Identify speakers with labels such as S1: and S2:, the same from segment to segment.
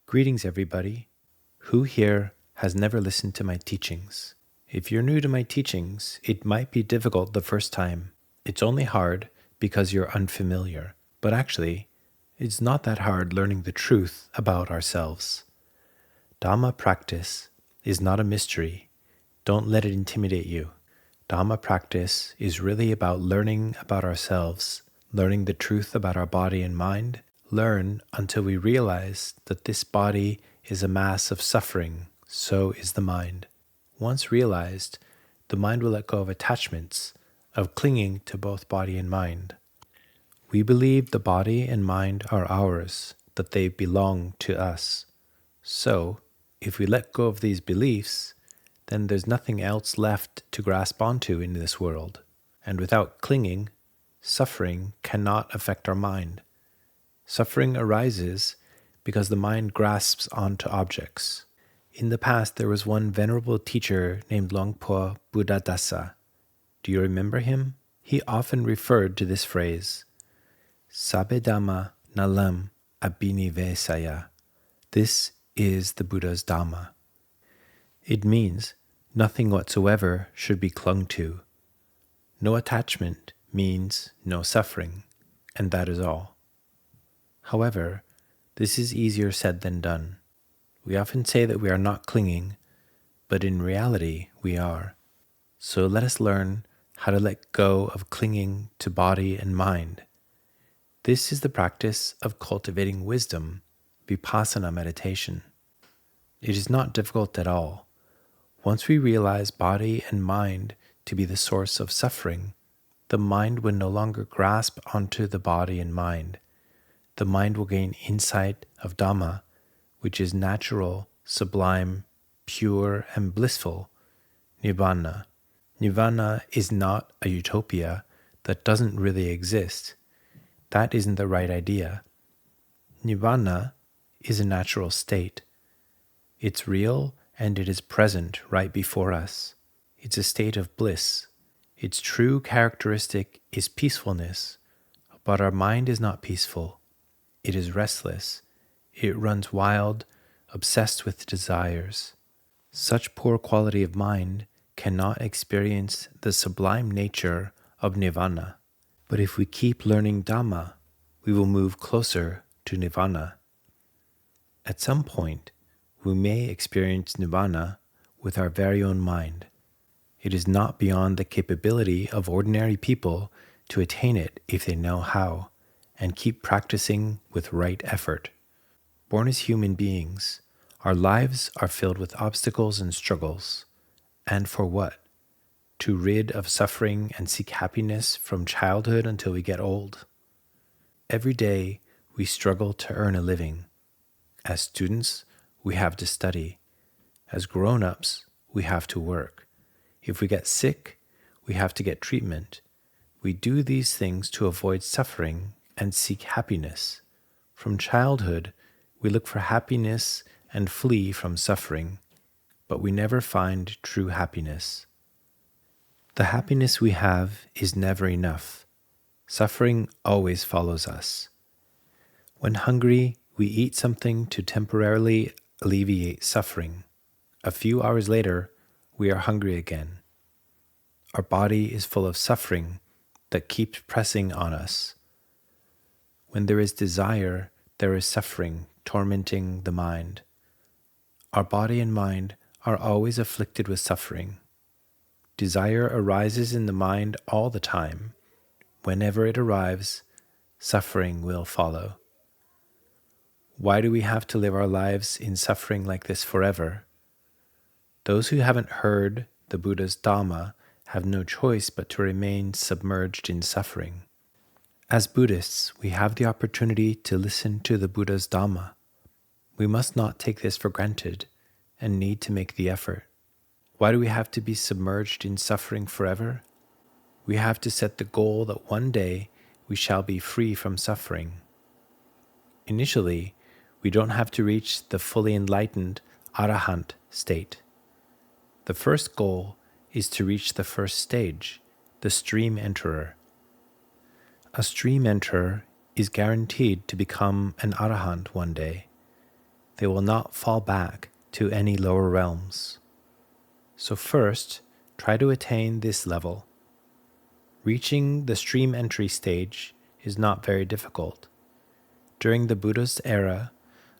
S1: Greetings, everybody. Who here has never listened to my teachings? If you're new to my teachings, it might be difficult the first time. It's only hard because you're unfamiliar. But actually, it's not that hard learning the truth about ourselves. Dhamma practice is not a mystery. Don't let it intimidate you. Dhamma practice is really about learning about ourselves, learning the truth about our body and mind. Learn until we realize that this body is a mass of suffering, so is the mind. Once realized, the mind will let go of attachments, of clinging to both body and mind. We believe the body and mind are ours, that they belong to us. So, if we let go of these beliefs, then there's nothing else left to grasp onto in this world. And without clinging, suffering cannot affect our mind. Suffering arises because the mind grasps onto objects. In the past, there was one venerable teacher named Luangpu Buddhadasa. Do you remember him? He often referred to this phrase, Sabbe Dhamma nalam abhinivesaya. This is the Buddha's Dhamma. It means nothing whatsoever should be clung to. No attachment means no suffering, and that is all. However, this is easier said than done. We often say that we are not clinging, but in reality we are. So let us learn how to let go of clinging to body and mind. This is the practice of cultivating wisdom, vipassana meditation. It is not difficult at all. Once we realize body and mind to be the source of suffering, the mind will no longer grasp onto the body and mind. The mind will gain insight of Dhamma, which is natural, sublime, pure, and blissful, Nirvana. Nirvana is not a utopia that doesn't really exist. That isn't the right idea. Nirvana is a natural state. It's real and it is present right before us. It's a state of bliss. Its true characteristic is peacefulness, but our mind is not peaceful. It is restless. It runs wild, obsessed with desires. Such poor quality of mind cannot experience the sublime nature of nirvana. But if we keep learning Dhamma, we will move closer to nirvana. At some point, we may experience nirvana with our very own mind. It is not beyond the capability of ordinary people to attain it if they know how, and keep practicing with right effort. Born as human beings, our lives are filled with obstacles and struggles. And for what? To rid of suffering and seek happiness from childhood until we get old? Every day, we struggle to earn a living. As students, we have to study. As grown-ups, we have to work. If we get sick, we have to get treatment. We do these things to avoid suffering and seek happiness. From childhood, we look for happiness and flee from suffering, but we never find true happiness. The happiness we have is never enough. Suffering always follows us. When hungry, we eat something to temporarily alleviate suffering. A few hours later, we are hungry again. Our body is full of suffering that keeps pressing on us. When there is desire, there is suffering tormenting the mind. Our body and mind are always afflicted with suffering. Desire arises in the mind all the time. Whenever it arrives, suffering will follow. Why do we have to live our lives in suffering like this forever? Those who haven't heard the Buddha's Dhamma have no choice but to remain submerged in suffering. As Buddhists, we have the opportunity to listen to the Buddha's Dhamma. We must not take this for granted and need to make the effort. Why do we have to be submerged in suffering forever? We have to set the goal that one day we shall be free from suffering. Initially, we don't have to reach the fully enlightened Arahant state. The first goal is to reach the first stage, the stream enterer. A stream enterer is guaranteed to become an Arahant one day. they will not fall back to any lower realms. So first, try to attain this level. Reaching the stream entry stage is not very difficult. During the Buddhist era,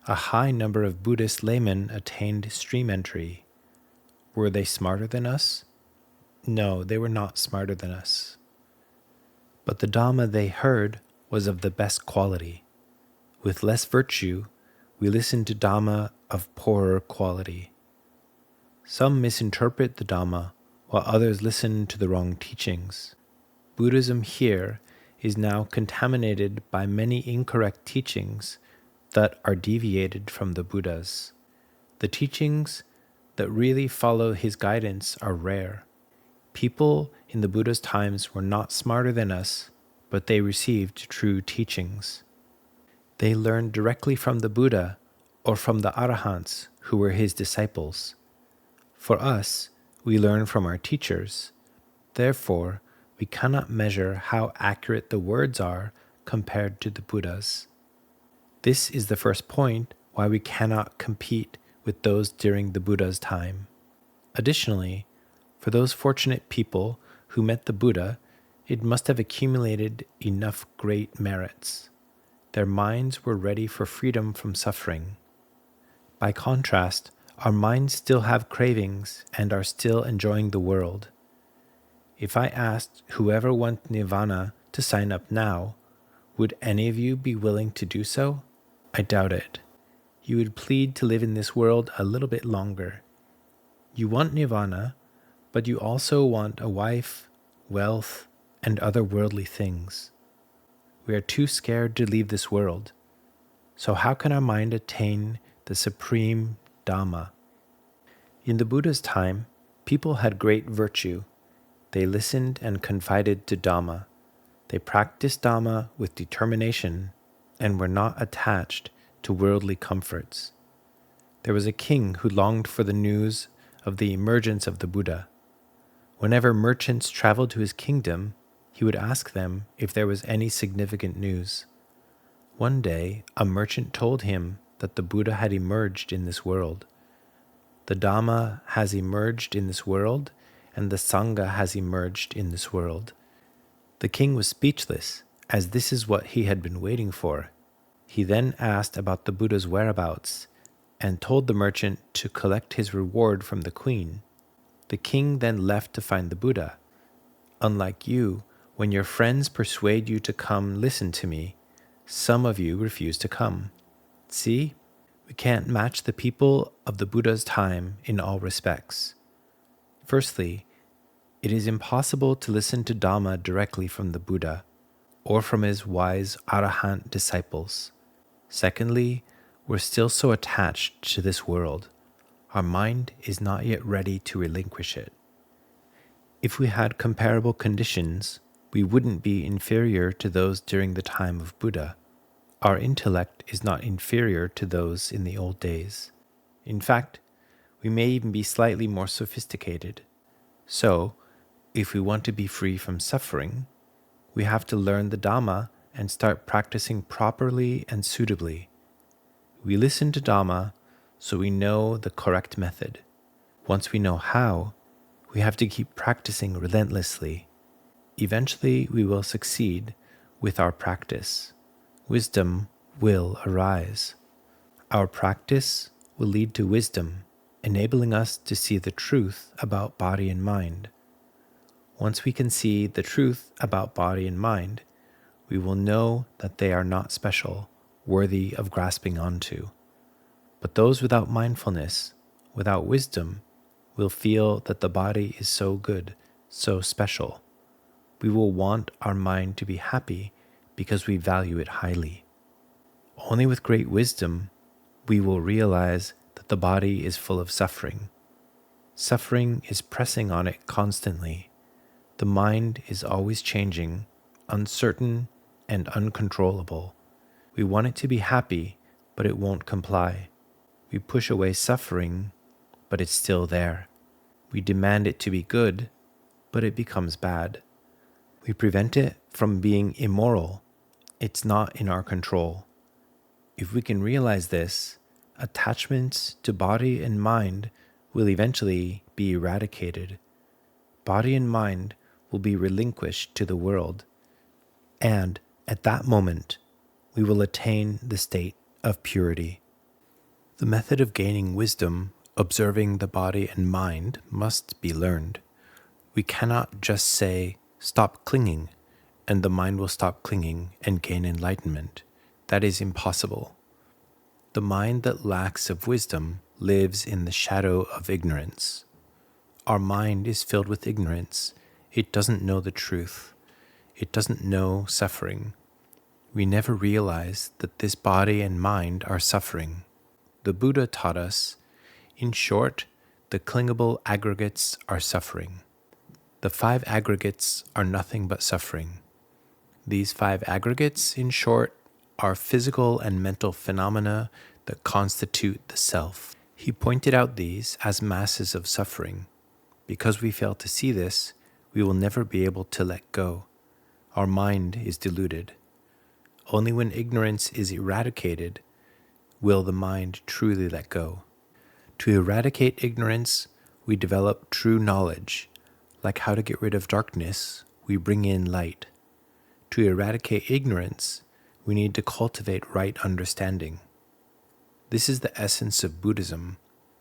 S1: a high number of Buddhist laymen attained stream entry. Were they smarter than us? No, they were not smarter than us. But the Dhamma they heard was of the best quality. With less virtue, we listen to Dhamma of poorer quality. Some misinterpret the Dhamma, while others listen to the wrong teachings. Buddhism here is now contaminated by many incorrect teachings that are deviated from the Buddha's. The teachings that really follow his guidance are rare. People in the Buddha's times were not smarter than us, but they received true teachings. They learned directly from the Buddha or from the Arahants who were his disciples. For us, we learn from our teachers. Therefore, we cannot measure how accurate the words are compared to the Buddha's. This is the first point why we cannot compete with those during the Buddha's time. Additionally, for those fortunate people who met the Buddha, it must have accumulated enough great merits. Their minds were ready for freedom from suffering. By contrast, our minds still have cravings and are still enjoying the world. If I asked whoever wants nirvana to sign up now, would any of you be willing to do so? I doubt it. You would plead to live in this world a little bit longer. You want nirvana, but you also want a wife, wealth, and other worldly things. We are too scared to leave this world. So how can our mind attain the supreme Dhamma? In the Buddha's time, people had great virtue. They listened and confided to Dhamma. They practiced Dhamma with determination and were not attached to worldly comforts. There was a king who longed for the news of the emergence of the Buddha. Whenever merchants traveled to his kingdom, he would ask them if there was any significant news. One day, a merchant told him that the Buddha had emerged in this world. The Dhamma has emerged in this world, and the Sangha has emerged in this world. The king was speechless, as this is what he had been waiting for. He then asked about the Buddha's whereabouts, and told the merchant to collect his reward from the queen. The king then left to find the Buddha. Unlike you, when your friends persuade you to come listen to me, some of you refuse to come. See, we can't match the people of the Buddha's time in all respects. Firstly, it is impossible to listen to Dhamma directly from the Buddha or from his wise Arahant disciples. Secondly, we're still so attached to this world. Our mind is not yet ready to relinquish it. If we had comparable conditions, we wouldn't be inferior to those during the time of Buddha. Our intellect is not inferior to those in the old days. In fact, we may even be slightly more sophisticated. So, if we want to be free from suffering, we have to learn the Dhamma and start practicing properly and suitably. We listen to Dhamma so we know the correct method. Once we know how, we have to keep practicing relentlessly. Eventually, we will succeed with our practice. Wisdom will arise. Our practice will lead to wisdom, enabling us to see the truth about body and mind. Once we can see the truth about body and mind, we will know that they are not special, worthy of grasping onto. But those without mindfulness, without wisdom, will feel that the body is so good, so special. We will want our mind to be happy because we value it highly. Only with great wisdom, we will realize that the body is full of suffering. Suffering is pressing on it constantly. The mind is always changing, uncertain, and uncontrollable. We want it to be happy, but it won't comply. We push away suffering, but it's still there. We demand it to be good, but it becomes bad. We prevent it from being immoral. It's not in our control. If we can realize this, Attachments to body and mind will eventually be eradicated. Body and mind will be relinquished to the world, and at that moment, we will attain the state of purity. The method of gaining wisdom, observing the body and mind, must be learned. We cannot just say, "Stop clinging," and the mind will stop clinging and gain enlightenment. That is impossible. The mind that lacks of wisdom lives in the shadow of ignorance. Our mind is filled with ignorance. It doesn't know the truth. It doesn't know suffering. We never realize that this body and mind are suffering. The Buddha taught us, in short, the clingable aggregates are suffering. The 5 aggregates are nothing but suffering. These 5 aggregates, in short, are physical and mental phenomena that constitute the self. He pointed out these as masses of suffering. Because we fail to see this, we will never be able to let go. Our mind is deluded. Only when ignorance is eradicated will the mind truly let go. To eradicate ignorance, we develop true knowledge. Like how to get rid of darkness, we bring in light. To eradicate ignorance, we need to cultivate right understanding. This is the essence of Buddhism.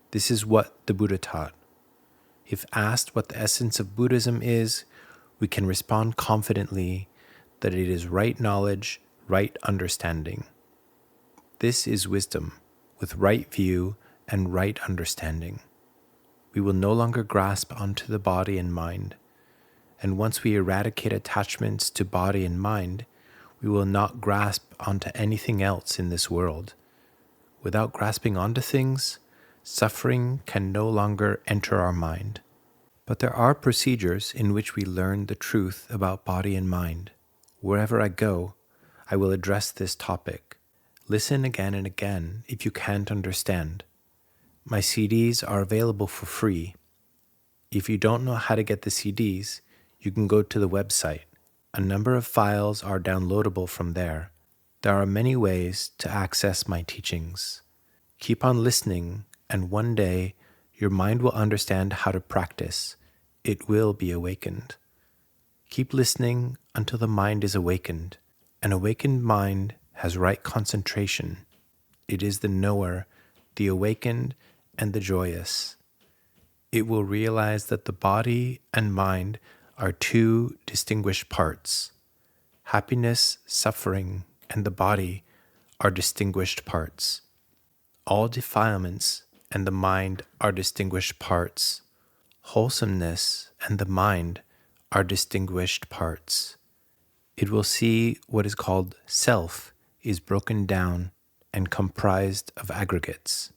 S1: This is what the Buddha taught. If asked what the essence of Buddhism is, we can respond confidently that it is right knowledge, right understanding. This is wisdom, with right view and right understanding. We will no longer grasp onto the body and mind, and once we eradicate attachments to body and mind, we will not grasp onto anything else in this world. Without grasping onto things, suffering can no longer enter our mind. But there are procedures in which we learn the truth about body and mind. Wherever I go, I will address this topic. Listen again and again if you can't understand. My CDs are available for free. If you don't know how to get the CDs, you can go to the website. A number of files are downloadable from there. There are many ways to access my teachings. Keep on listening, and one day your mind will understand how to practice. It will be awakened. Keep listening until the mind is awakened. An awakened mind has right concentration. It is the knower, the awakened, and the joyous. It will realize that the body and mind are 2 distinguished parts. Happiness, suffering, and the body are distinguished parts. All defilements and the mind are distinguished parts. Wholesomeness and the mind are distinguished parts. It will see what is called self is broken down and comprised of aggregates.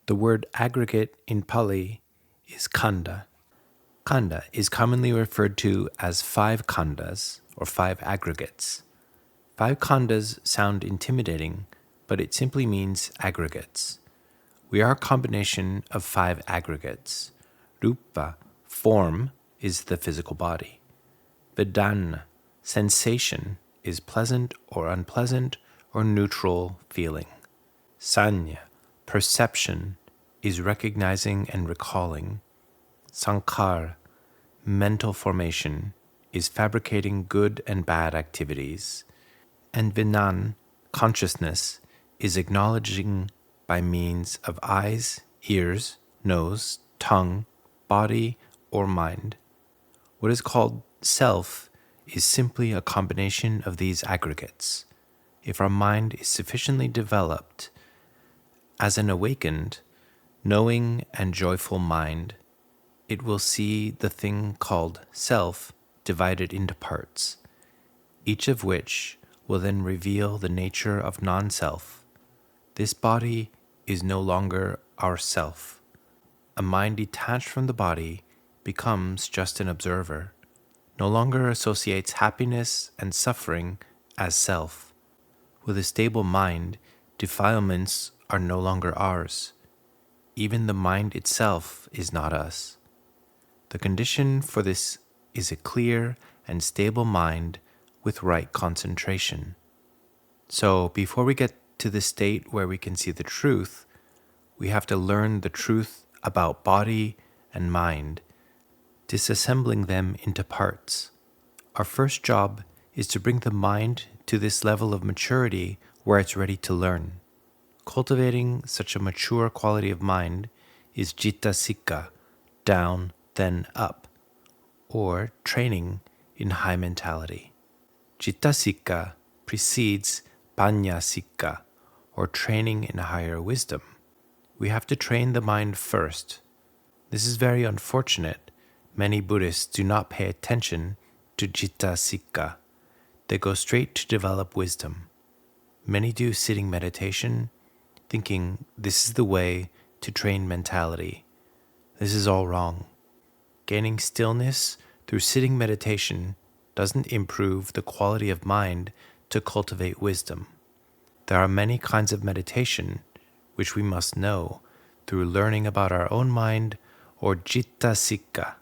S1: The word aggregate in Pali is khandha. Khandha is commonly referred to as 5 khandhas or 5 aggregates. 5 khandhas sound intimidating, but it simply means aggregates. We are a combination of 5 aggregates. Rupa, form, is the physical body. Vedana, sensation, is pleasant or unpleasant or neutral feeling. Sanya, perception, is recognizing and recalling. Sankhara, mental formation, is fabricating good and bad activities. And Vijnana, consciousness, is acknowledging by means of eyes, ears, nose, tongue, body, or mind. What is called self is simply a combination of these aggregates. If our mind is sufficiently developed as an awakened, knowing and joyful mind, it will see the thing called self divided into parts, each of which will then reveal the nature of non-self. This body is no longer our self. A mind detached from the body becomes just an observer, no longer associates happiness and suffering as self. With a stable mind, defilements are no longer ours. Even the mind itself is not us. The condition for this is a clear and stable mind with right concentration. So, before we get to the state where we can see the truth, we have to learn the truth about body and mind, disassembling them into parts. Our first job is to bring the mind to this level of maturity where it's ready to learn. Cultivating such a mature quality of mind is citta sikka, down then up, or training in high mentality. Citta sikka precedes panya sikka, or training in higher wisdom. We have to train the mind first. This is very unfortunate. Many Buddhists do not pay attention to citta sikka. They go straight to develop wisdom. Many do sitting meditation, thinking this is the way to train mentality. This is all wrong. Gaining stillness through sitting meditation doesn't improve the quality of mind to cultivate wisdom. There are many kinds of meditation which we must know through learning about our own mind or citta sikka.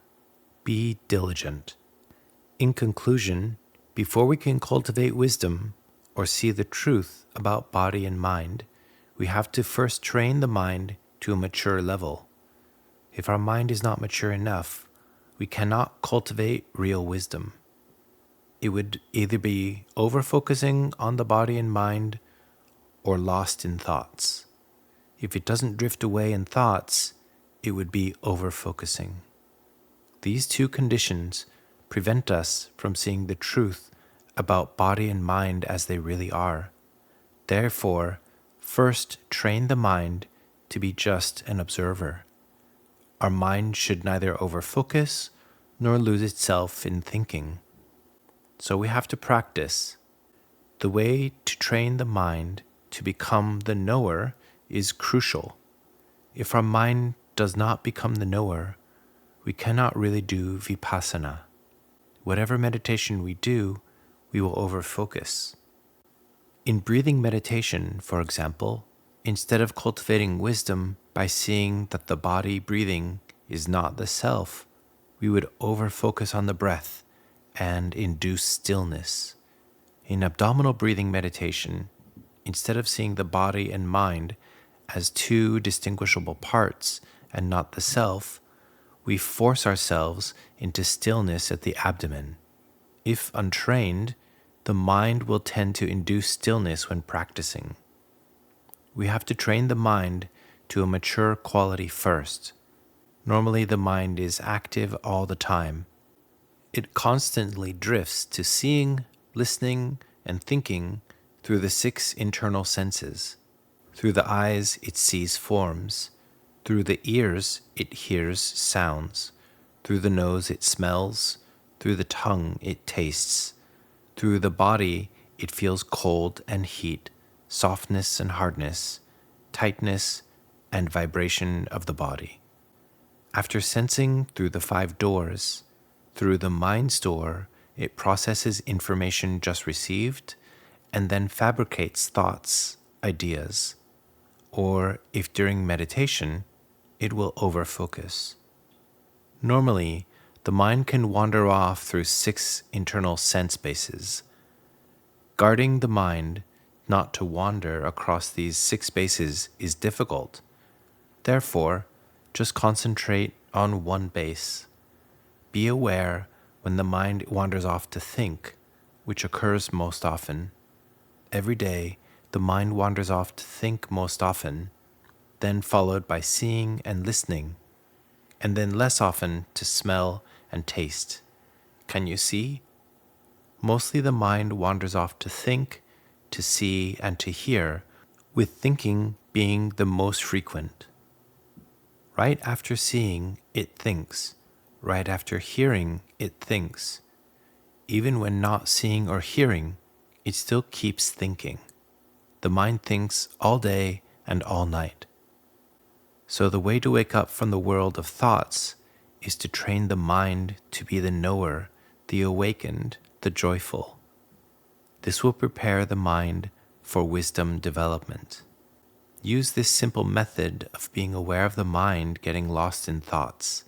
S1: Be diligent. In conclusion, before we can cultivate wisdom or see the truth about body and mind, we have to first train the mind to a mature level. If our mind is not mature enough, we cannot cultivate real wisdom. It would either be over-focusing on the body and mind or lost in thoughts. If it doesn't drift away in thoughts, it would be over-focusing. These two conditions prevent us from seeing the truth about body and mind as they really are. Therefore, first train the mind to be just an observer. Our mind should neither over-focus nor lose itself in thinking. So we have to practice. The way to train the mind to become the knower is crucial. If our mind does not become the knower, we cannot really do vipassana. Whatever meditation we do, we will over-focus. In breathing meditation, for example, instead of cultivating wisdom by seeing that the body breathing is not the self, we would over-focus on the breath and induce stillness. In abdominal breathing meditation, instead of seeing the body and mind as two distinguishable parts and not the self, we force ourselves into stillness at the abdomen. If untrained, the mind will tend to induce stillness when practicing. We have to train the mind to a mature quality first. Normally, the mind is active all the time. It constantly drifts to seeing, listening, and thinking through the 6 internal senses. Through the eyes, it sees forms. Through the ears, it hears sounds. Through the nose, it smells. Through the tongue, it tastes. Through the body, it feels cold and heat, softness and hardness, tightness and vibration of the body. After sensing through the 5 doors, through the mind's door, it processes information just received and then fabricates thoughts, ideas. Or if during meditation, it will over-focus. Normally, the mind can wander off through 6 internal sense bases. Guarding the mind not to wander across these 6 bases is difficult. Therefore, just concentrate on one base. Be aware when the mind wanders off to think, which occurs most often. Every day, the mind wanders off to think most often, then followed by seeing and listening, and then less often to smell and taste. Can you see? Mostly the mind wanders off to think, to see, and to hear, with thinking being the most frequent. Right after seeing, it thinks. Right after hearing, it thinks. Even when not seeing or hearing, it still keeps thinking. The mind thinks all day and all night. So the way to wake up from the world of thoughts is to train the mind to be the knower, the awakened, the joyful. This will prepare the mind for wisdom development. Use this simple method of being aware of the mind getting lost in thoughts.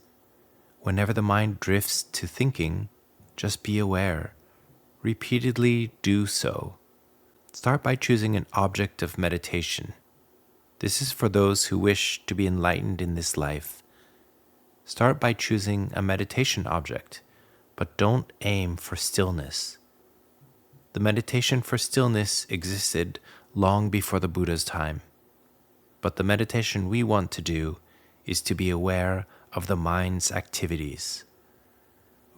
S1: Whenever the mind drifts to thinking, just be aware. Repeatedly do so. Start by choosing an object of meditation. This is for those who wish to be enlightened in this life. Start by choosing a meditation object, but don't aim for stillness. The meditation for stillness existed long before the Buddha's time. But the meditation we want to do is to be aware of the mind's activities.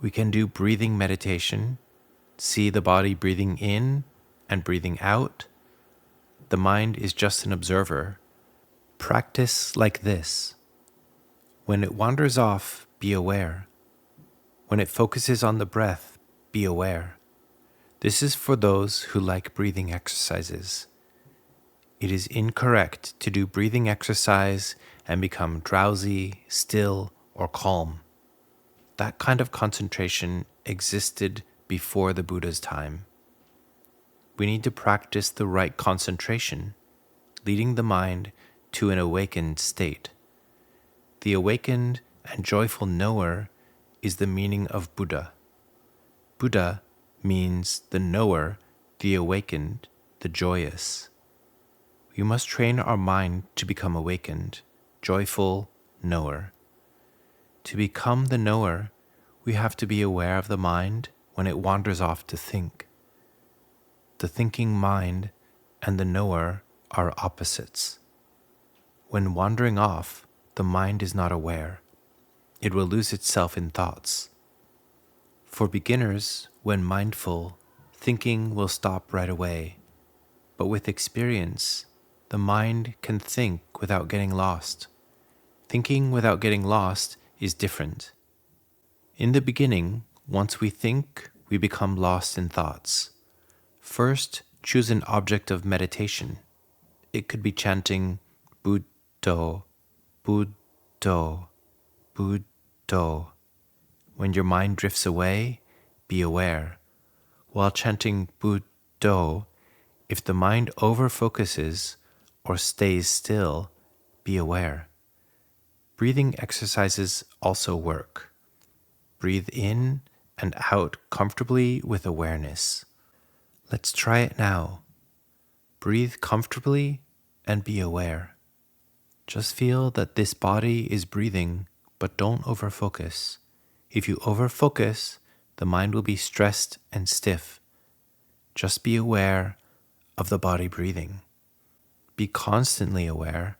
S1: We can do breathing meditation, see the body breathing in and breathing out. The mind is just an observer. Practice like this. When it wanders off, be aware. When it focuses on the breath, be aware. This is for those who like breathing exercises. It is incorrect to do breathing exercise and become drowsy, still, or calm. That kind of concentration existed before the Buddha's time. We need to practice the right concentration, leading the mind to an awakened state. The awakened and joyful knower is the meaning of Buddha. Buddha means the knower, the awakened, the joyous. We must train our mind to become awakened, joyful knower. To become the knower, we have to be aware of the mind when it wanders off to think. The thinking mind and the knower are opposites. When wandering off, the mind is not aware. It will lose itself in thoughts. For beginners, when mindful, thinking will stop right away. But with experience, the mind can think without getting lost. Thinking without getting lost is different. In the beginning, once we think, we become lost in thoughts. First, choose an object of meditation. It could be chanting Buddho, Buddho, Buddho. When your mind drifts away, be aware. While chanting Buddho, if the mind over-focuses or stays still, be aware. Breathing exercises also work. Breathe in and out comfortably with awareness. Let's try it now. Breathe comfortably and be aware. Just feel that this body is breathing, but don't over-focus. If you over-focus, the mind will be stressed and stiff. Just be aware of the body breathing. Be constantly aware,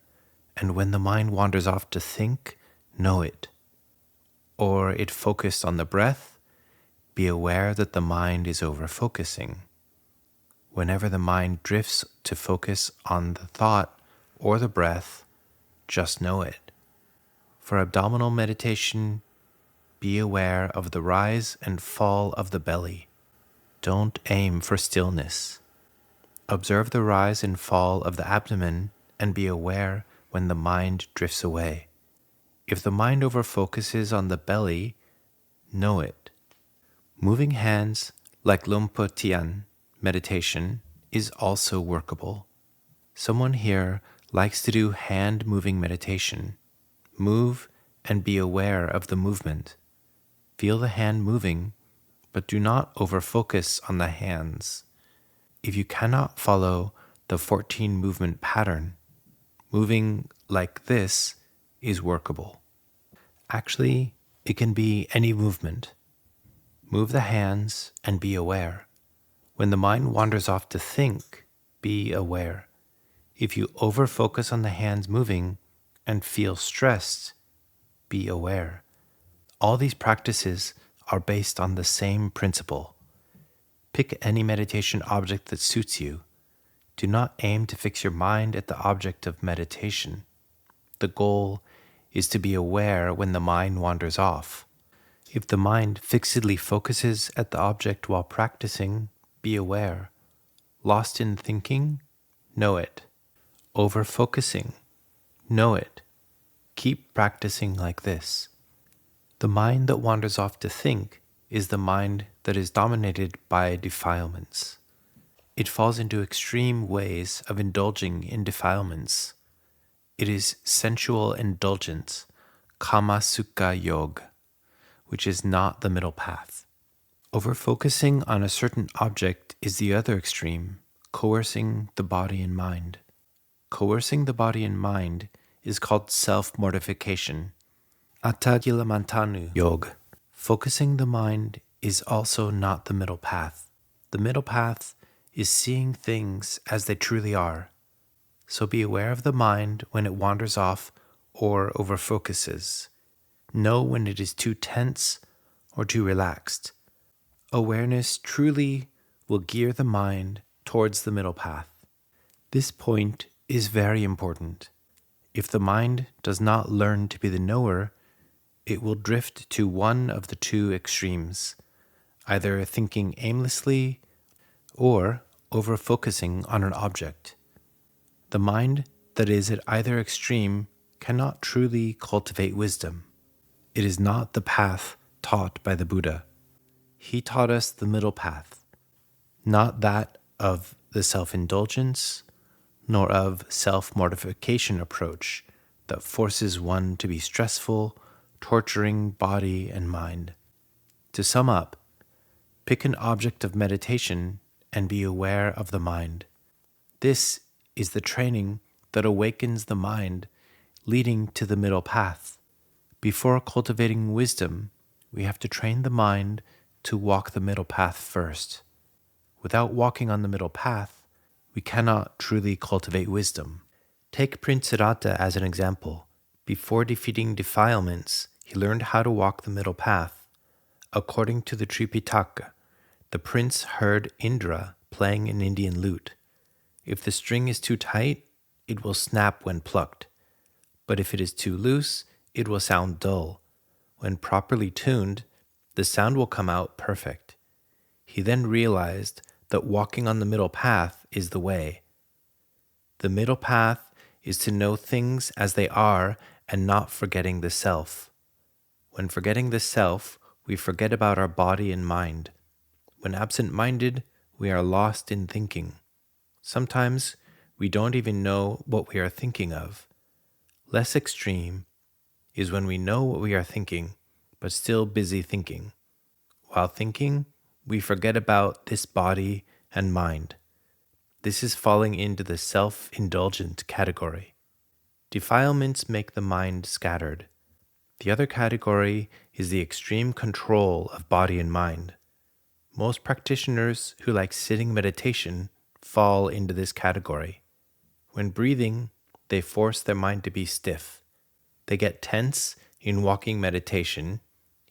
S1: and when the mind wanders off to think, know it. Or it focused on the breath, be aware that the mind is over-focusing. Whenever the mind drifts to focus on the thought or the breath, just know it. For abdominal meditation, be aware of the rise and fall of the belly. Don't aim for stillness. Observe the rise and fall of the abdomen and be aware when the mind drifts away. If the mind over-focuses on the belly, know it. Moving hands like Luangpu Tian meditation is also workable. Someone here likes to do hand-moving meditation. Move and be aware of the movement. Feel the hand moving, but do not over-focus on the hands. If you cannot follow the 14 movement pattern, moving like this is workable. Actually, it can be any movement. Move the hands and be aware. When the mind wanders off to think, be aware. If you over-focus on the hands moving and feel stressed, be aware. All these practices are based on the same principle. Pick any meditation object that suits you. Do not aim to fix your mind at the object of meditation. The goal is to be aware when the mind wanders off. If the mind fixedly focuses at the object while practicing, be aware. Lost in thinking, know it. Over-focusing, know it. Keep practicing like this. The mind that wanders off to think is the mind that is dominated by defilements. It falls into extreme ways of indulging in defilements. It is sensual indulgence, kama sukha yoga, which is not the middle path. Over-focusing on a certain object is the other extreme, coercing the body and mind. Coercing the body and mind is called self-mortification, Atagilamantanu Yoga. Focusing the mind is also not the middle path. The middle path is seeing things as they truly are. So be aware of the mind when it wanders off or overfocuses. Know when it is too tense or too relaxed. Awareness truly will gear the mind towards the middle path. This point is very important. If the mind does not learn to be the knower, it will drift to one of the two extremes, either thinking aimlessly or over-focusing on an object. The mind that is at either extreme cannot truly cultivate wisdom. It is not the path taught by the Buddha. He taught us the middle path, not that of the self-indulgence, nor of self-mortification approach that forces one to be stressful, torturing body and mind. To sum up, pick an object of meditation and be aware of the mind. This is the training that awakens the mind, leading to the middle path. Before cultivating wisdom, we have to train the mind to walk the middle path first. Without walking on the middle path, we cannot truly cultivate wisdom. Take Prince Siddhartha as an example. Before defeating defilements, he learned how to walk the middle path. According to the Tripitaka, the prince heard Indra playing an Indian lute. If the string is too tight, it will snap when plucked. But if it is too loose, it will sound dull. When properly tuned, the sound will come out perfect. He then realized that walking on the middle path is the way. The middle path is to know things as they are and not forgetting the self. When forgetting the self, we forget about our body and mind. When absent-minded, we are lost in thinking. Sometimes we don't even know what we are thinking of. Less extreme is when we know what we are thinking, but still busy thinking. While thinking, we forget about this body and mind. This is falling into the self-indulgent category. Defilements make the mind scattered. The other category is the extreme control of body and mind. Most practitioners who like sitting meditation fall into this category. When breathing, they force their mind to be stiff. They get tense in walking meditation,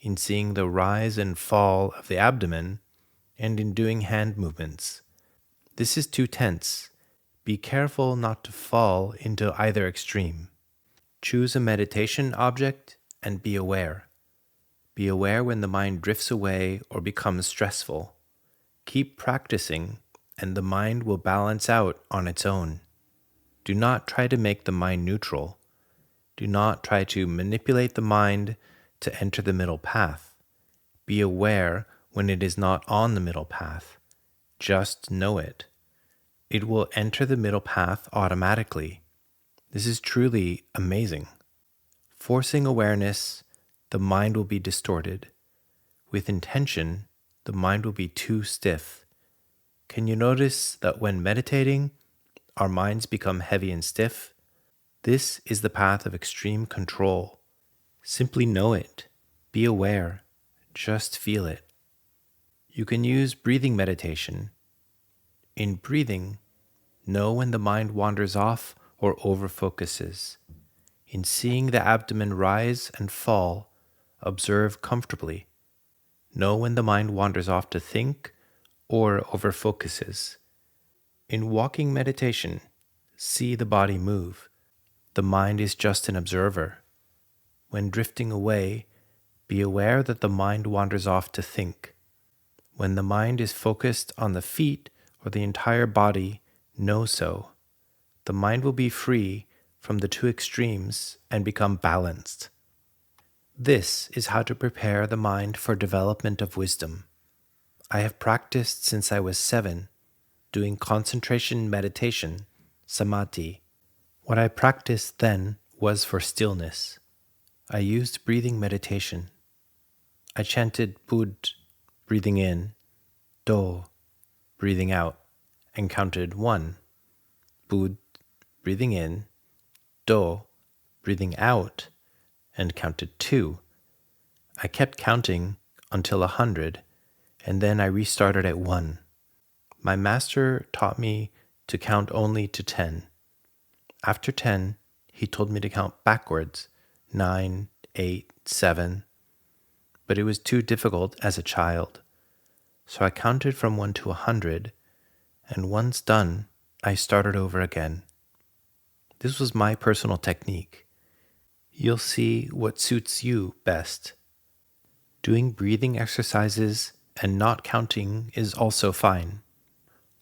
S1: in seeing the rise and fall of the abdomen, and in doing hand movements. This is too tense. Be careful not to fall into either extreme. Choose a meditation object and be aware. Be aware when the mind drifts away or becomes stressful. Keep practicing, and the mind will balance out on its own. Do not try to make the mind neutral. Do not try to manipulate the mind to enter the middle path. Be aware when it is not on the middle path. Just know it. It will enter the middle path automatically. This is truly amazing. Forcing awareness, the mind will be distorted. With intention, the mind will be too stiff. Can you notice that when meditating, our minds become heavy and stiff? This is the path of extreme control. Simply know it. Be aware. Just feel it. You can use breathing meditation. In breathing, know when the mind wanders off or overfocuses. In seeing the abdomen rise and fall, observe comfortably. Know when the mind wanders off to think or overfocuses. In walking meditation, see the body move. The mind is just an observer. When drifting away, be aware that the mind wanders off to think. When the mind is focused on the feet or the entire body, know so. The mind will be free from the two extremes and become balanced. This is how to prepare the mind for development of wisdom. I have practiced since I was 7, doing concentration meditation, samadhi. What I practiced then was for stillness. I used breathing meditation. I chanted Bud, breathing in, Do, breathing out, and counted 1, Bud, breathing in, do, breathing out, and counted 2. I kept counting until 100, and then I restarted at 1. My master taught me to count only to 10. After 10, he told me to count backwards, 9, 8, 7, but it was too difficult as a child. So I counted from 1 to 100, and once done, I started over again. This was my personal technique. You'll see what suits you best. Doing breathing exercises and not counting is also fine.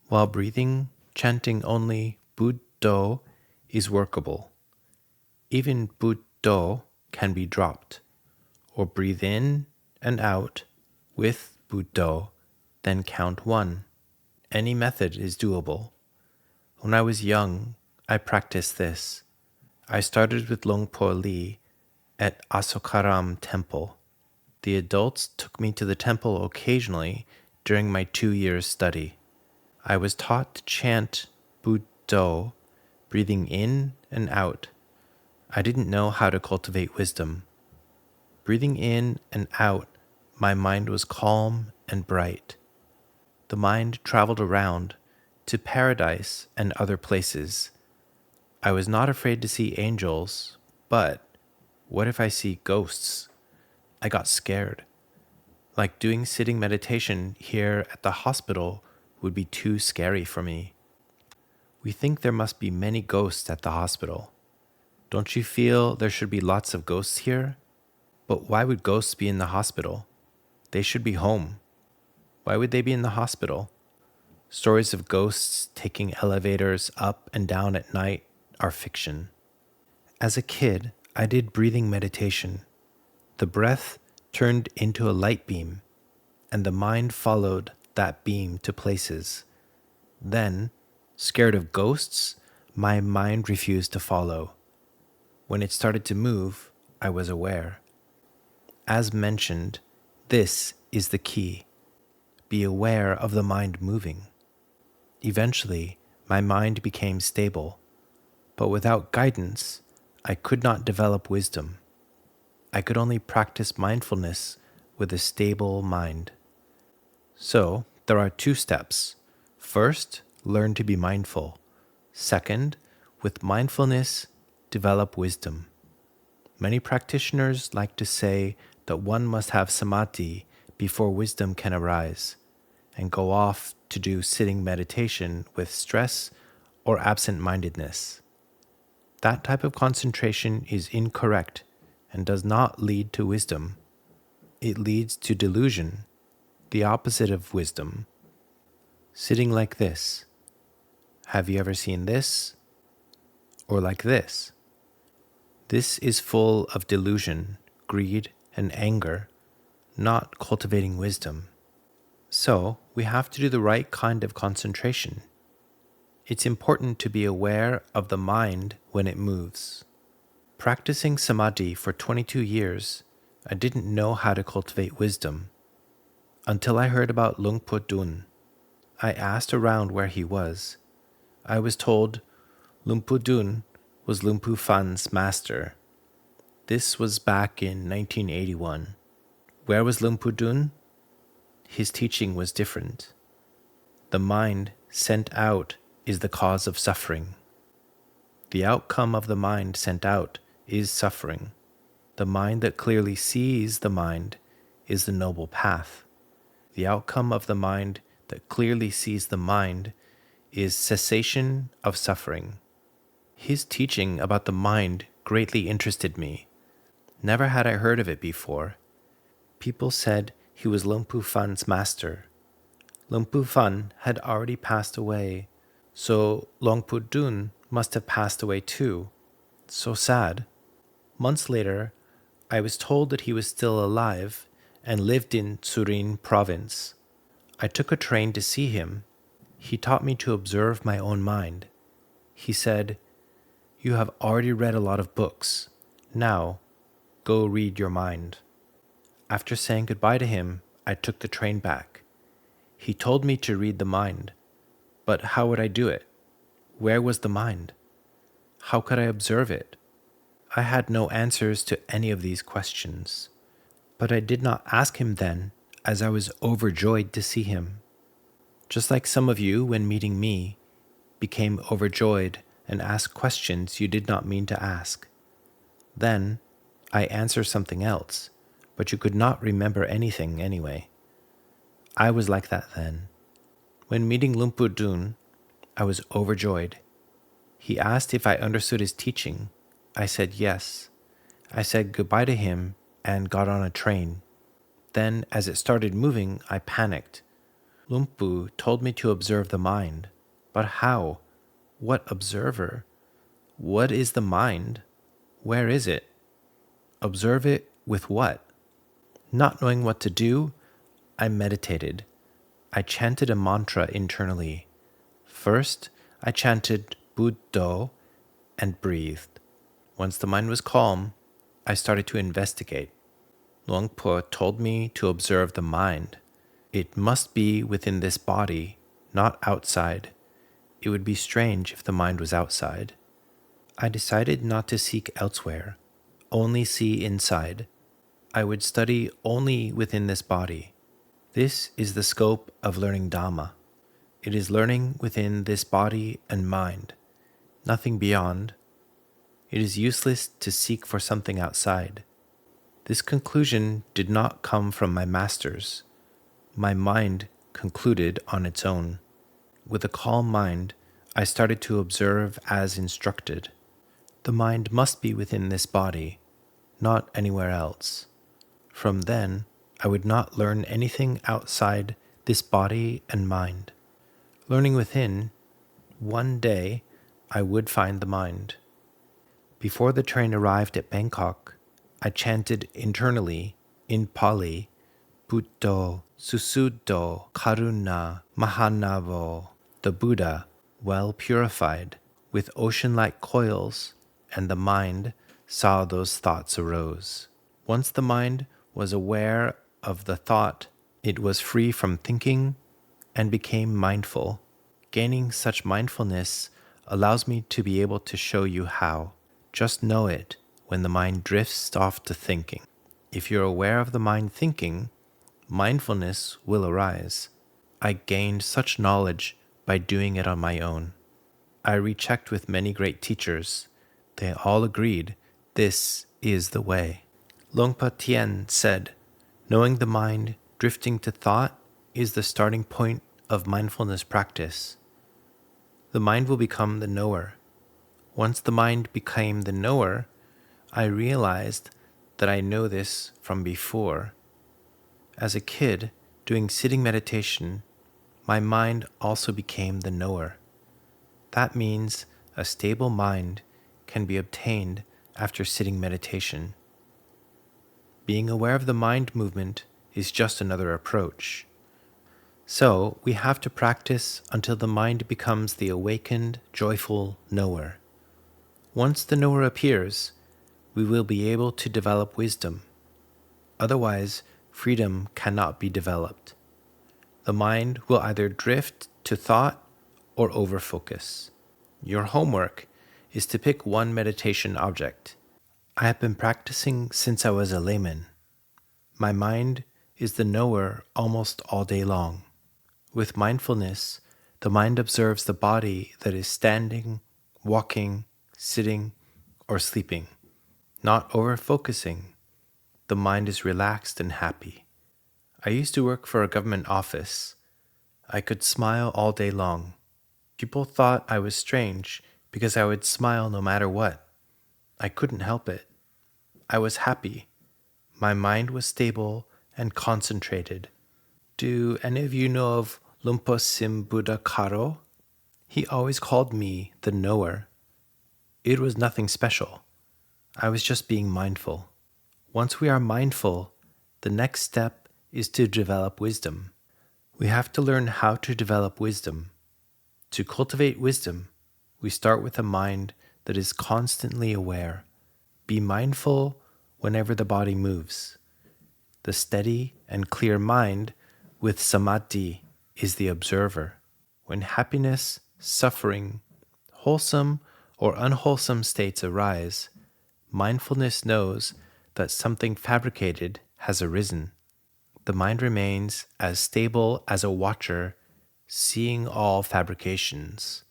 S1: While breathing, chanting only Buddho is workable. Even Buddho can be dropped, or breathe in and out with Buddho, then count 1. Any method is doable. When I was young, I practiced this. I started with Luangpu Li at Asokaram Temple. The adults took me to the temple occasionally during my 2 years study. I was taught to chant Buddho, breathing in and out. I didn't know how to cultivate wisdom. Breathing in and out, my mind was calm and bright. The mind traveled around to paradise and other places. I was not afraid to see angels, but what if I see ghosts? I got scared. Like doing sitting meditation here at the hospital would be too scary for me. We think there must be many ghosts at the hospital. Don't you feel there should be lots of ghosts here? But why would ghosts be in the hospital? They should be home. Why would they be in the hospital? Stories of ghosts taking elevators up and down at night are fiction. As a kid, I did breathing meditation. The breath turned into a light beam, and the mind followed that beam to places. Then, scared of ghosts, my mind refused to follow. When it started to move, I was aware. As mentioned, this is the key. Be aware of the mind moving. Eventually, my mind became stable, but without guidance, I could not develop wisdom. I could only practice mindfulness with a stable mind. So, there are 2 steps. First, learn to be mindful. Second, with mindfulness, develop wisdom. Many practitioners like to say that one must have samadhi before wisdom can arise, and go off to do sitting meditation with stress or absent-mindedness. That type of concentration is incorrect and does not lead to wisdom. It leads to delusion, the opposite of wisdom. Sitting like this. Have you ever seen this? Or like this? This is full of delusion, greed, and anger, not cultivating wisdom. So, we have to do the right kind of concentration. It's important to be aware of the mind when it moves. Practicing samadhi for 22 years, I didn't know how to cultivate wisdom. Until I heard about Luangpu Dun. I asked around where he was. I was told Luangpu Dun was Luangpu Phan's master. This was back in 1981. Where was Luangpu Dun? His teaching was different. The mind sent out is the cause of suffering. The outcome of the mind sent out is suffering. The mind that clearly sees the mind is the noble path. The outcome of the mind that clearly sees the mind is cessation of suffering. His teaching about the mind greatly interested me. Never had I heard of it before. People said he was Luangpu Phan's master. Luangpu Phan had already passed away, so Luangpu Dun must have passed away too. So sad. Months later, I was told that he was still alive and lived in Surin province. I took a train to see him. He taught me to observe my own mind. He said, "You have already read a lot of books. Now, go read your mind." After saying goodbye to him, I took the train back. He told me to read the mind. But how would I do it? Where was the mind? How could I observe it? I had no answers to any of these questions. But I did not ask him then, as I was overjoyed to see him. Just like some of you, when meeting me, became overjoyed and asked questions you did not mean to ask. Then, I answer something else, but you could not remember anything anyway. I was like that then. When meeting Luangpu Dun, I was overjoyed. He asked if I understood his teaching. I said yes. I said goodbye to him and got on a train. Then, as it started moving, I panicked. Luangpu told me to observe the mind. But how? What observer? What is the mind? Where is it? Observe it with what? Not knowing what to do, I meditated. I chanted a mantra internally. First, I chanted Buddho and breathed. Once the mind was calm, I started to investigate. Luangpu told me to observe the mind. It must be within this body, not outside. It would be strange if the mind was outside. I decided not to seek elsewhere, only see inside. I would study only within this body. This is the scope of learning Dhamma. It is learning within this body and mind, nothing beyond. It is useless to seek for something outside. This conclusion did not come from my masters. My mind concluded on its own. With a calm mind, I started to observe as instructed. The mind must be within this body, not anywhere else. From then, I would not learn anything outside this body and mind. Learning within, one day I would find the mind. Before the train arrived at Bangkok, I chanted internally, in Pali, Buddho, Susuddho, Karuna, Mahanavo, the Buddha, well purified, with ocean-like coils, and the mind saw those thoughts arose. Once the mind was aware of the thought, it was free from thinking and became mindful. Gaining such mindfulness allows me to be able to show you how. Just know it when the mind drifts off to thinking. If you're aware of the mind thinking, mindfulness will arise. I gained such knowledge by doing it on my own. I rechecked with many great teachers. They all agreed this is the way. Luangpa Tien said, knowing the mind drifting to thought is the starting point of mindfulness practice. The mind will become the knower. Once the mind became the knower, I realized that I know this from before. As a kid, doing sitting meditation, my mind also became the knower. That means a stable mind can be obtained after sitting meditation. Being aware of the mind movement is just another approach. So we have to practice until the mind becomes the awakened, joyful knower. Once the knower appears, we will be able to develop wisdom. Otherwise, freedom cannot be developed. The mind will either drift to thought or overfocus. Your homework is to pick one meditation object. I have been practicing since I was a layman. My mind is the knower almost all day long. With mindfulness, the mind observes the body that is standing, walking, sitting, or sleeping. Not over-focusing, the mind is relaxed and happy. I used to work for a government office. I could smile all day long. People thought I was strange because I would smile no matter what. I couldn't help it. I was happy. My mind was stable and concentrated. Do any of you know of Luangpu Sim Buddha Karo? He always called me the knower. It was nothing special. I was just being mindful. Once we are mindful, the next step is to develop wisdom. We have to learn how to develop wisdom. To cultivate wisdom, we start with a mind that is constantly aware. Be mindful whenever the body moves. The steady and clear mind with samadhi is the observer. When happiness, suffering, wholesome or unwholesome states arise, mindfulness knows that something fabricated has arisen. The mind remains as stable as a watcher, seeing all fabrications.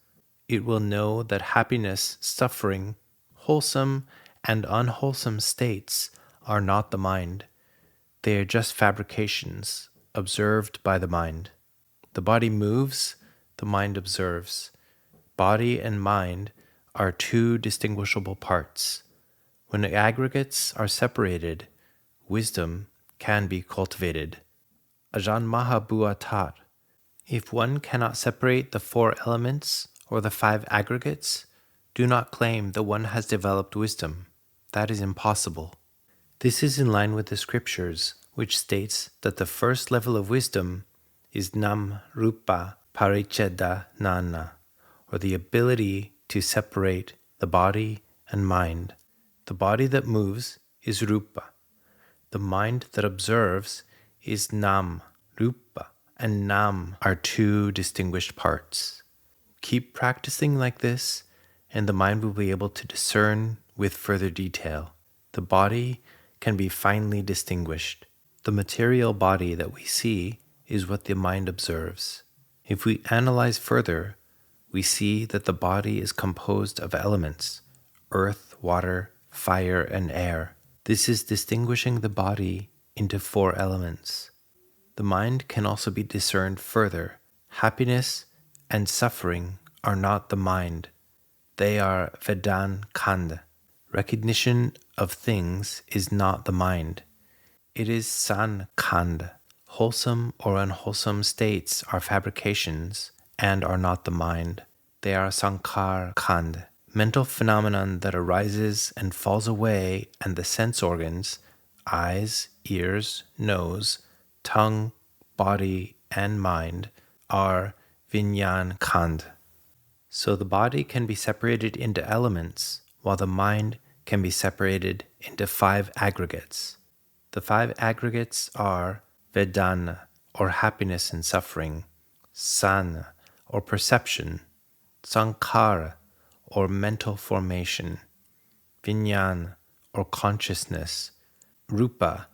S1: It will know that happiness, suffering, wholesome and unwholesome states are not the mind. They are just fabrications, observed by the mind. The body moves, the mind observes. Body and mind are two distinguishable parts. When the aggregates are separated, wisdom can be cultivated. Ajahn Mahabua taught, if one cannot separate the four elements or the five aggregates, do not claim that one has developed wisdom. That is impossible. This is in line with the scriptures, which states that the first level of wisdom is Nam Rupa Paricheda Nana, or the ability to separate the body and mind. The body that moves is Rupa. The mind that observes is Nam. Rupa and Nam are two distinguished parts. Keep practicing like this, and the mind will be able to discern with further detail. The body can be finely distinguished. The material body that we see is what the mind observes. If we analyze further, we see that the body is composed of elements: earth, water, fire, and air. This is distinguishing the body into four elements. The mind can also be discerned further. Happiness and suffering are not the mind. They are Vedan Khand. Recognition of things is not the mind. It is San Khand. Wholesome or unwholesome states are fabrications and are not the mind. They are Sankhar Khand. Mental phenomenon that arises and falls away, and the sense organs, eyes, ears, nose, tongue, body, and mind, are Vinyan Khand. So the body can be separated into elements, while the mind can be separated into five aggregates. The five aggregates are Vedana, or happiness and suffering; Sana, or perception; Sankhara, or mental formation; Vinyan, or consciousness; Rupa,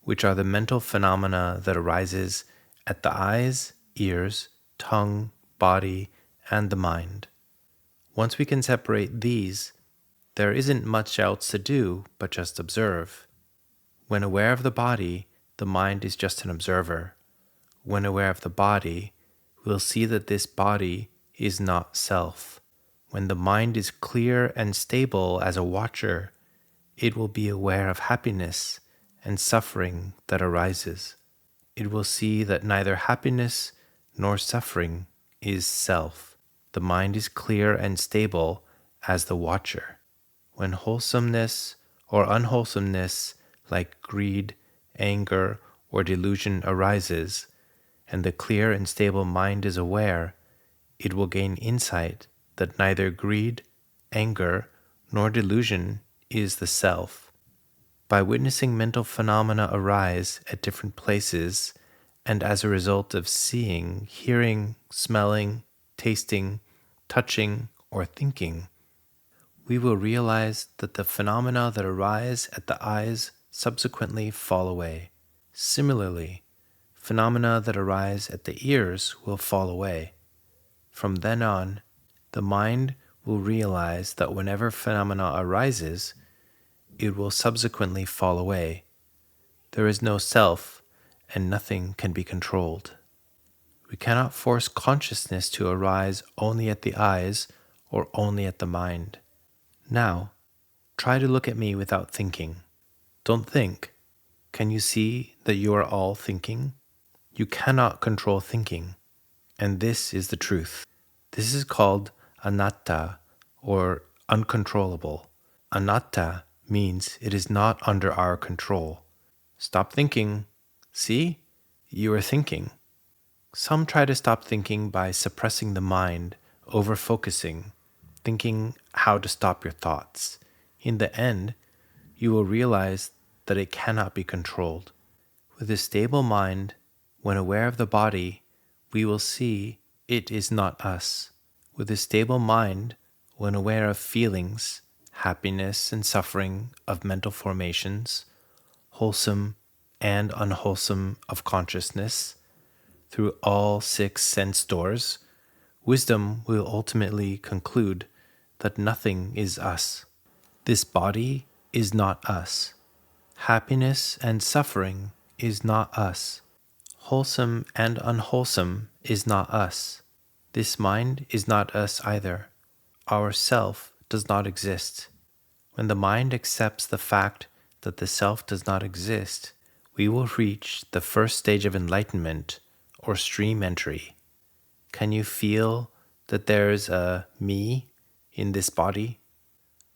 S1: which are the mental phenomena that arises at the eyes, ears, tongue, body, and the mind. Once we can separate these, there isn't much else to do but just observe. When aware of the body, the mind is just an observer. When aware of the body, we'll see that this body is not self. When the mind is clear and stable as a watcher, it will be aware of happiness and suffering that arises. It will see that neither happiness nor suffering is self. The mind is clear and stable as the watcher. When wholesomeness or unwholesomeness, like greed, anger, or delusion arises, and the clear and stable mind is aware, it will gain insight that neither greed, anger, nor delusion is the self. By witnessing mental phenomena arise at different places, and as a result of seeing, hearing, smelling, tasting, touching, or thinking, we will realize that the phenomena that arise at the eyes subsequently fall away. Similarly, phenomena that arise at the ears will fall away. From then on, the mind will realize that whenever phenomena arises, it will subsequently fall away. There is no self, and nothing can be controlled. We cannot force consciousness to arise only at the eyes or only at the mind. Now, try to look at me without thinking. Don't think. Can you see that you are all thinking? You cannot control thinking, and this is the truth. This is called anatta, or uncontrollable. Anatta means it is not under our control. Stop thinking. See? You are thinking. Some try to stop thinking by suppressing the mind, over-focusing, thinking how to stop your thoughts. In the end, you will realize that it cannot be controlled. With a stable mind, when aware of the body, we will see it is not us. With a stable mind, When aware of feelings, happiness and suffering of mental formations, wholesome and unwholesome of consciousness, through all 6 sense doors, wisdom will ultimately conclude that nothing is us. This body is not us. Happiness and suffering is not us. Wholesome and unwholesome is not us. This mind is not us either. Our self does not exist. When the mind accepts the fact that the self does not exist, we will reach the first stage of enlightenment, or stream entry. Can you feel that there is a me in this body?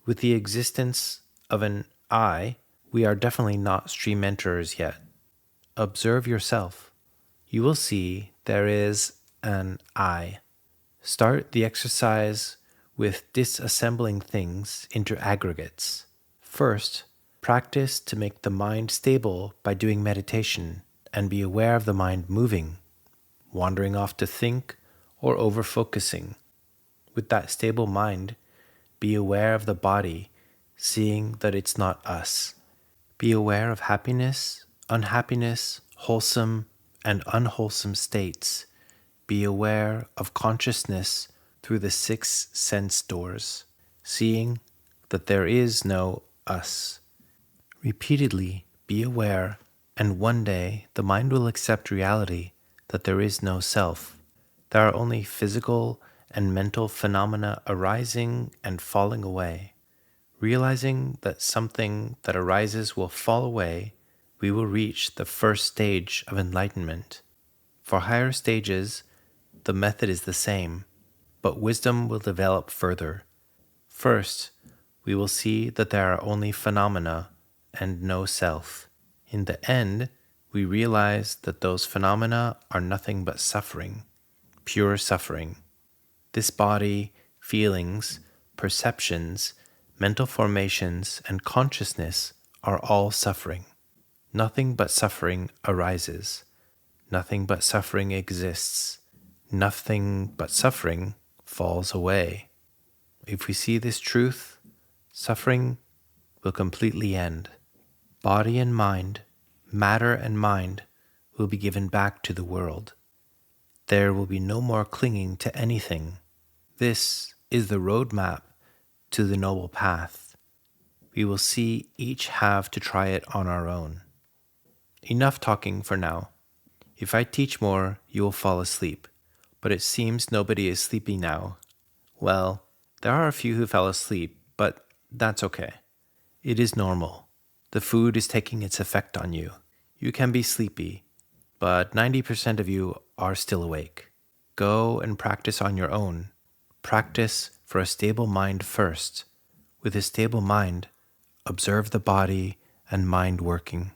S1: With the existence of an I, we are definitely not stream enterers yet. Observe yourself. You will see there is an I. Start the exercise with disassembling things into aggregates. First, practice to make the mind stable by doing meditation and be aware of the mind moving, wandering off to think, or over-focusing. With that stable mind, be aware of the body, seeing that it's not us. Be aware of happiness, unhappiness, wholesome and unwholesome states. Be aware of consciousness through the 6 sense doors, seeing that there is no us. Repeatedly be aware, and one day the mind will accept reality that there is no self. There are only physical and mental phenomena arising and falling away. Realizing that something that arises will fall away, we will reach the first stage of enlightenment. For higher stages, the method is the same, but wisdom will develop further. First, we will see that there are only phenomena and no self. In the end, we realize that those phenomena are nothing but suffering, pure suffering. This body, feelings, perceptions, mental formations, and consciousness are all suffering. Nothing but suffering arises. Nothing but suffering exists. Nothing but suffering falls away. If we see this truth, suffering will completely end. Body and mind, matter and mind will be given back to the world. There will be no more clinging to anything. This is the roadmap to the noble path. We will see each have to try it on our own. Enough talking for now. If I teach more, you will fall asleep. But it seems nobody is sleepy now. Well, there are a few who fell asleep, but that's okay. It is normal. The food is taking its effect on you. You can be sleepy, but 90% of you are still awake. Go and practice on your own. Practice for a stable mind first. With a stable mind, observe the body and mind working.